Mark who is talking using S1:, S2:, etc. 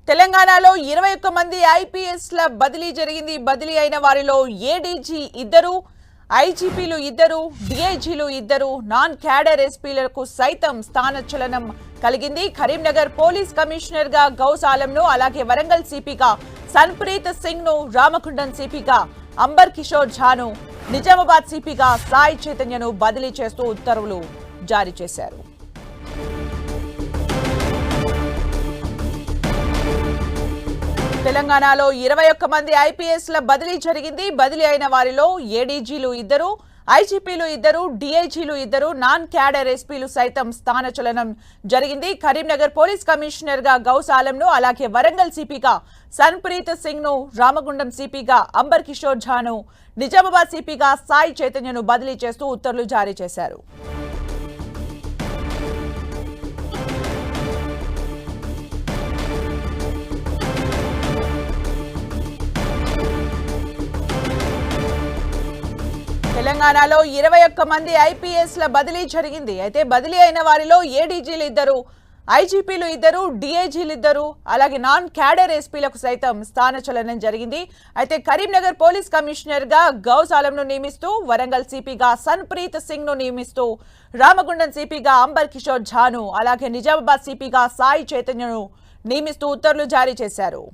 S1: తెలంగాణలో 21 మంది ఐపీఎస్ల బదిలీ జరిగింది. బదిలీ అయిన వారిలో ఏడీజీ ఇద్దరు, ఐజీపీలు ఇద్దరు, డీఐజీలు ఇద్దరు, నాన్ క్యాడర్ ఎస్పీలకు సైతం స్థానచలనం కలిగింది. కరీంనగర్ పోలీస్ కమిషనర్ గా గౌస్ ఆలంను, అలాగే వరంగల్ సిపిగా సన్ప్రీత్ సింగ్ ను, రామగుండం సిపిగా అంబర్ కిషోర్ ఝాను, నిజామాబాద్ సిపిగా సాయి చైతన్యను బదిలీ చేస్తూ ఉత్తర్వులు జారీ చేశారు. తెలంగాణలో 21 మంది ఐపీఎస్ల బదిలీ జరిగింది. బదిలీ అయిన వారిలో ఏడీజీలు ఇద్దరు, ఐజీపీలు ఇద్దరు, డీఐజీలు ఇద్దరు, నాన్ క్యాడర్ ఎస్పీలు సైతం స్థానచలనం జరిగింది. కరీంనగర్ పోలీస్ కమిషనర్ గా గౌస్ ఆలంను, అలాగే వరంగల్ సిపిగా సన్ప్రీత్ సింగ్ ను, రామగుండం సిపిగా అంబర్ కిషోర్ ఝాను, నిజామాబాద్ సిపిగా సాయి చైతన్యను బదిలీ చేస్తూ ఉత్తర్వులు జారీ చేశారు. తెలంగాణలో 21 మంది ఐపీఎస్ల బదిలీ జరిగింది. అయితే బదిలీ అయిన వారిలో ఏడీజీలు ఇద్దరు, ఐజీపీలు ఇద్దరు, డీఐజీలు ఇద్దరు, అలాగే నాన్ క్యాడర్ ఎస్పీలకు సైతం స్థానచలనం జరిగింది. అయితే కరీంనగర్ పోలీస్ కమిషనర్ గా గౌస్ ఆలంను నియమిస్తూ, వరంగల్ సిపిగా సన్ప్రీత్ సింగ్ ను నియమిస్తూ, రామగుండం సిపిగా అంబర్ కిషోర్ ఝాను, అలాగే నిజామాబాద్ సిపిగా సాయి చైతన్యను నియమిస్తూ ఉత్తర్వులు జారీ చేశారు.